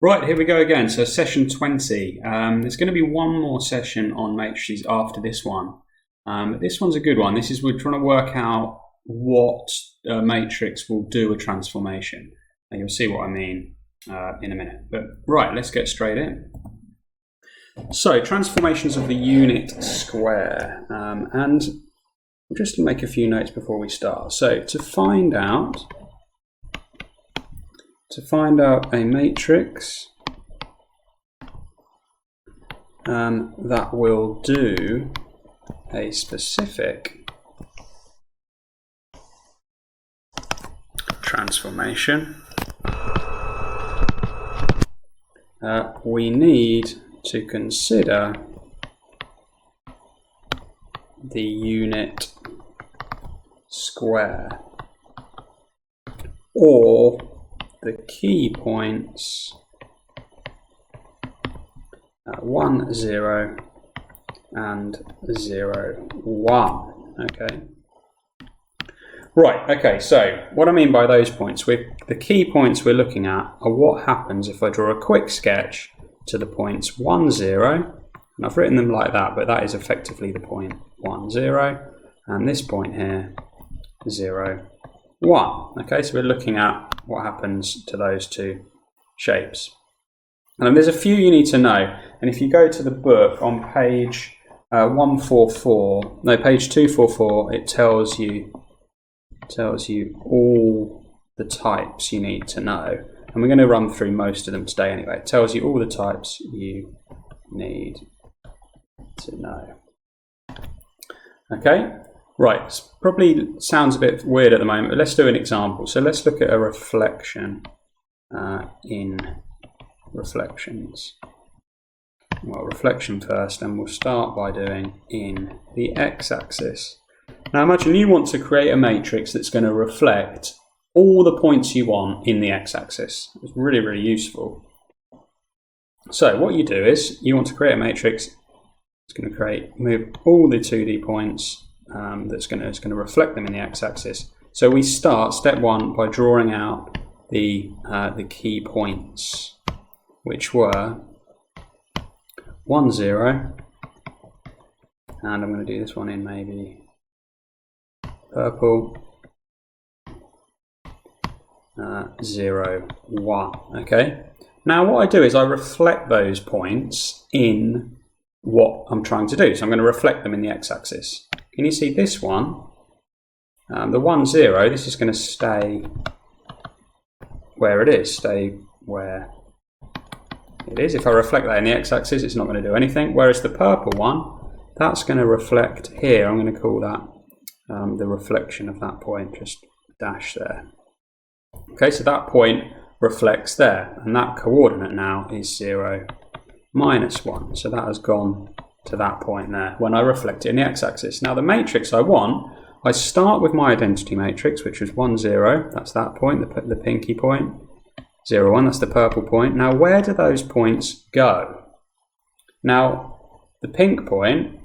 Right, here we go again. So session 20. There's going to be one more session on matrices after this one. This one's a good one. We're trying to work out what a matrix will do a transformation. And you'll see what I mean in a minute. But right, let's get straight in. So transformations of the unit square. And just to make a few notes before we start. So to find out a matrix that will do a specific transformation, we need to consider the unit square, or the key points at 1, 0 and 0, 1. Okay. Right, okay, so what I mean by those points, the key points we're looking at are what happens if I draw a quick sketch to the points 1, 0, and I've written them like that, but that is effectively the point 1, 0, and this point here, 0, 1. Okay, so we're looking at what happens to those two shapes. And there's a few you need to know, and if you go to the book on page 244, it tells you all the types you need to know. And we're going to run through most of them today anyway. It tells you all the types you need to know. Okay? Right, it probably sounds a bit weird at the moment, but let's do an example. So let's look at a reflection in reflections. Well, reflection first, and we'll start by doing in the x-axis. Now imagine you want to create a matrix that's going to reflect all the points you want in the x-axis. It's really, really useful. So what you do is, you want to create a matrix. It's going to move all the 2D points that's going to reflect them in the x-axis. So we start step 1 by drawing out the key points, which were 1, 0, and I'm going to do this one in maybe purple, 0, 1. Okay. Now what I do is I reflect those points in what I'm trying to do. So I'm going to reflect them in the x-axis. Can you see this one? The 1, 0, this is going to stay where it is, If I reflect that in the x-axis, it's not going to do anything. Whereas the purple one, that's going to reflect here. I'm going to call that the reflection of that point, just dash there. Okay, so that point reflects there, and that coordinate now is 0, -1. So that has gone to that point there when I reflect it in the x-axis. Now the matrix I want, I start with my identity matrix, which was 1, 0, that's that point, the pinky point, 0, 1, that's the purple point. Now where do those points go? Now the pink point,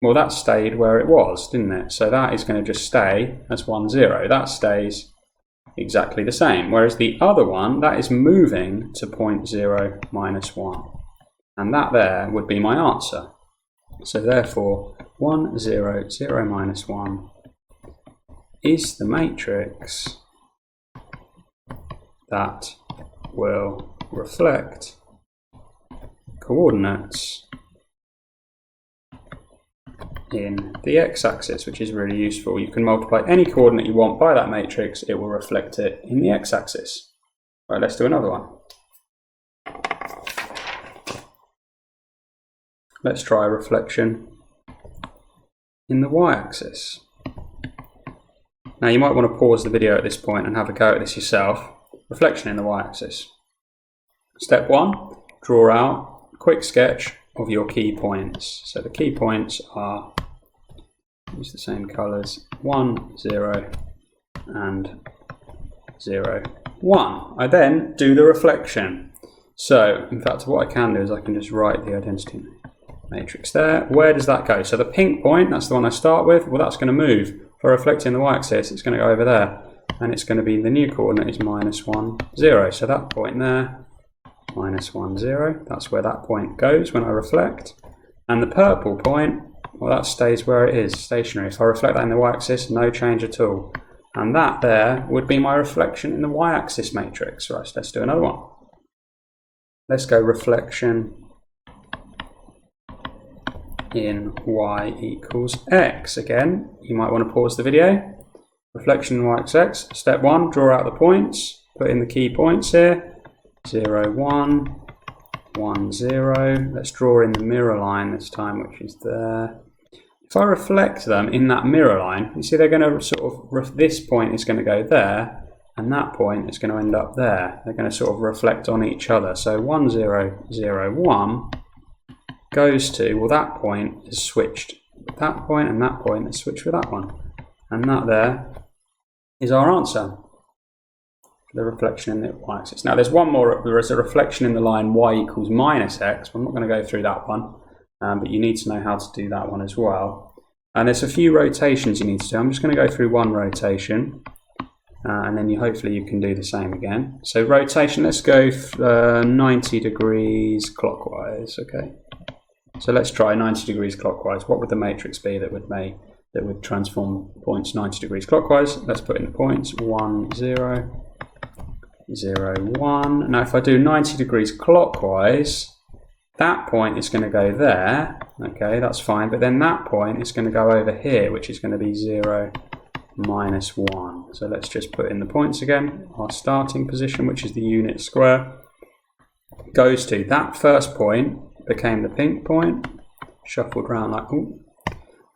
well, that stayed where it was, didn't it? So that is going to just stay as 1, 0. That stays exactly the same. Whereas the other one, that is moving to point 0, -1. And that there would be my answer. So therefore, 1, 0, 0, -1 is the matrix that will reflect coordinates in the x-axis, which is really useful. You can multiply any coordinate you want by that matrix, it will reflect it in the x-axis. Right, let's do another one. Let's try a reflection in the y-axis. Now you might want to pause the video at this point and have a go at this yourself. Reflection in the y-axis. Step 1, draw out a quick sketch of your key points. So the key points are, use the same colours, 1, 0 and 0, 1. I then do the reflection. So in fact what I can do is I can just write the identity matrix there. Where does that go? So the pink point, that's the one I start with, well that's going to move. If I reflect in the y-axis, it's going to go over there. And it's going to be, the new coordinate is -1, 0. So that point there minus 1, 0. That's where that point goes when I reflect. And the purple point, well, that stays where it is, stationary. If I reflect that in the y-axis, no change at all. And that there would be my reflection in the y-axis matrix. Right, so let's do another one. Let's go reflection in y equals x. Again, you might want to pause the video. Reflection in y-axis. Step 1, draw out the points. Put in the key points here. 0, 1, 1, 0. Let's draw in the mirror line this time, which is there. If I reflect them in that mirror line, you see they're going to sort of, this point is going to go there, and that point is going to end up there. They're going to sort of reflect on each other. So 1, 0, 0, 1 goes to, well, that point is switched with that point, and that point is switched with that one. And that there is our answer. The reflection in the y-axis. Now there's one more, there is a reflection in the line y equals minus x. I'm not going to go through that one, but you need to know how to do that one as well. And there's a few rotations you need to do. I'm just going to go through one rotation, and then hopefully you can do the same again. So rotation, let's go 90 degrees clockwise, okay? So let's try 90 degrees clockwise. What would the matrix be that would transform points 90 degrees clockwise? Let's put in the points, 1, 0, 0, 1. Now if I do 90 degrees clockwise, that point is going to go there, okay, that's fine, but then that point is going to go over here, which is going to be 0, minus 1. So let's just put in the points again. Our starting position, which is the unit square, goes to that first point, became the pink point, shuffled around like, ooh,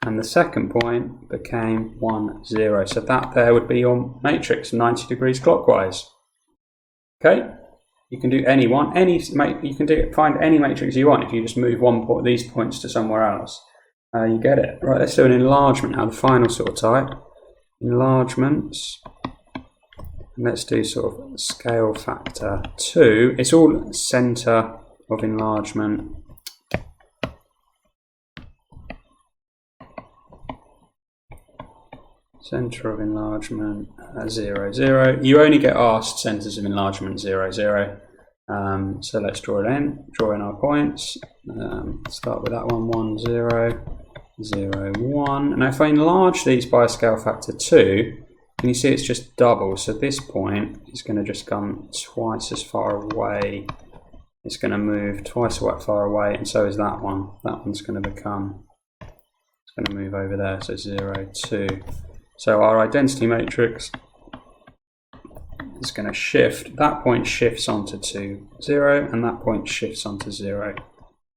and the second point became 1, 0. So that there would be your matrix 90 degrees clockwise. Okay, you can do any one, find any matrix you want if you just move these points to somewhere else. You get it. Right, let's do an enlargement now, the final sort of type. Enlargements. And let's do sort of scale factor 2. It's all center of enlargement. Center of enlargement 0, 0. You only get asked centers of enlargement 0, 0. So let's draw it in. Draw in our points. Start with that one. 1, 0, 0, 1. Now if I enlarge these by a scale factor 2, can you see it's just double? So this point is going to just come twice as far away. It's going to move twice as far away, and so is that one. That one's going to become, it's going to move over there. So 0, 2. So our identity matrix is going to shift. That point shifts onto 2, 0, and that point shifts onto 0,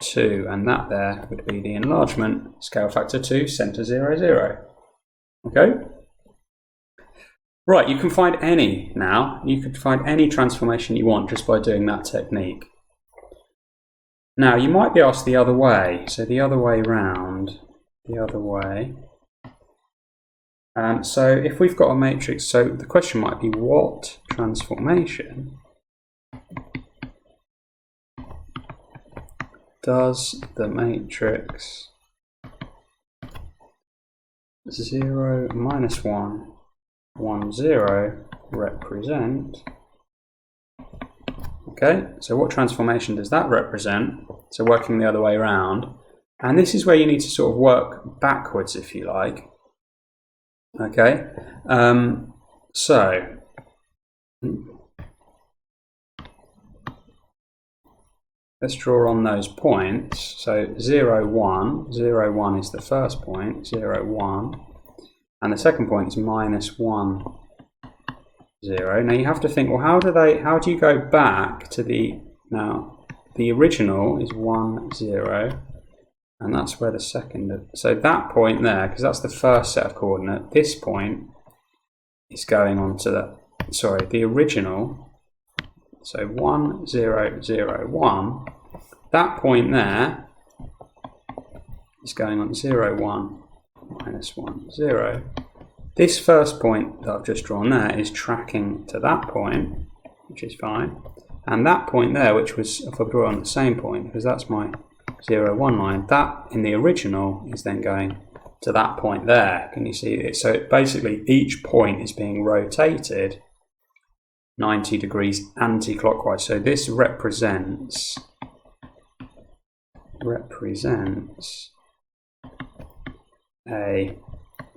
2, and that there would be the enlargement scale factor 2, center 0, 0. Okay? Right, you can find any now. You could find any transformation you want just by doing that technique. Now, you might be asked the other way. So the other way round, the other way. So if we've got a matrix, so the question might be, what transformation does the matrix 0, minus 1, 1, 0 represent? Okay, so what transformation does that represent? So working the other way around. And this is where you need to sort of work backwards, if you like. Okay, so let's draw on those points. So 0, 1, 0, 1 is the first point, 0, 1, and the second point is minus 1, 0. Now you have to think, well, how do you go back to the original is 1, 0. And that's where the second, so that point there, because that's the first set of coordinate, this point is going on to the original, so 1, 0, 0, 1, that point there is going on 0, 1, minus 1, 0. This first point that I've just drawn there is tracking to that point, which is fine, and that point there, which was, if I draw on the same point, because that's my 0, 1 line, that in the original is then going to that point there. Can you see it? So basically each point is being rotated 90 degrees anti-clockwise. So this represents a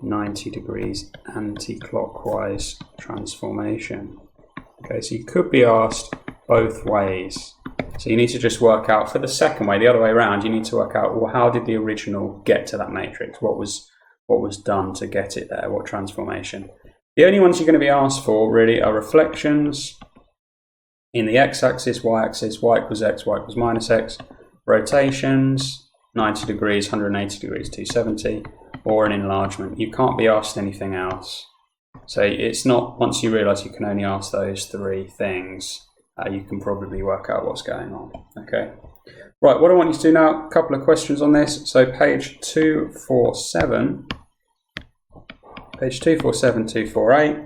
90 degrees anti-clockwise transformation. Okay, so you could be asked both ways. So you need to just work out, for the second way, the other way around, you need to work out, well, how did the original get to that matrix? What was done to get it there? What transformation? The only ones you're going to be asked for really are reflections in the x-axis, y-axis, y equals x, y equals minus x, rotations, 90 degrees, 180 degrees, 270, or an enlargement. You can't be asked anything else. So it's not, once you realise you can only ask those three things, you can probably work out what's going on. Okay. Right, what I want you to do now, a couple of questions on this. So page 247, 248,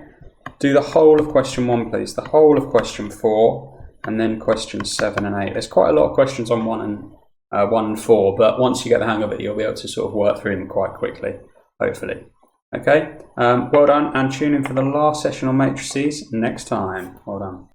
do the whole of question 1, please. The whole of question 4, and then questions 7 and 8. There's quite a lot of questions on 1 and 4, but once you get the hang of it, you'll be able to sort of work through them quite quickly, hopefully. Okay, well done, and tune in for the last session on matrices next time. Well done.